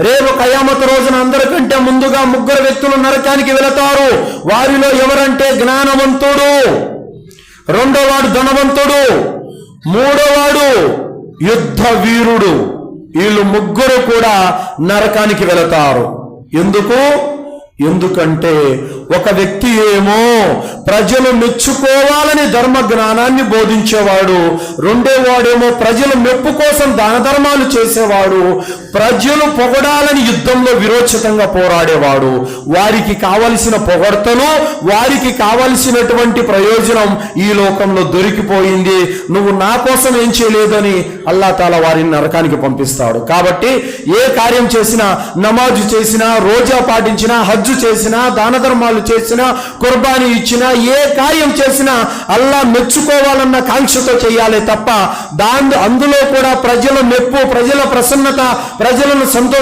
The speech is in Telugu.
రేపు కయామతు రోజున అందరికంటే ముందుగా 3 వ్యక్తులు నరకానికి వెళతారు. వారిలో ఎవరంటే జ్ఞానవంతుడు, రెండోవాడు ధనవంతుడు, మూడోవాడు యుద్ధ వీరుడు. వీళ్ళు 3 కూడా నరకానికి వెళతారు. ఎందుకంటే ఒక వ్యక్తి ఏమో ప్రజలు మెచ్చుకోవాలని ధర్మ జ్ఞానాన్ని బోధించేవాడు, రెండోవాడేమో ప్రజల మెప్పు కోసం దాన ధర్మాలు చేసేవాడు, ప్రజలు పొగడాలని యుద్ధంలో విరోచితంగా పోరాడేవాడు. వారికి కావలసిన పొగడ్తలు, వారికి కావలసినటువంటి ప్రయోజనం ఈ లోకంలో దొరికిపోయింది. నువ్వు నా కోసం ఏం చేయలేదని అల్లా తాలా వారిని నరకానికి పంపిస్తాడు. కాబట్టి ఏ కార్యం చేసినా, నమాజు చేసినా, రోజా పాటించినా, హజ్జు చేసినా, దాన ధర్మాలు చేసినా, కుర్బానీ ఇచ్చినా, ఏ కార్యం చేసినా అల్లా మెచ్చుకోవాలన్న కాంక్షతో చేయాలి తప్ప అందులో కూడా ప్రజల మెప్పు, ప్రజల ప్రసన్నత, ప్రజలను సంతోష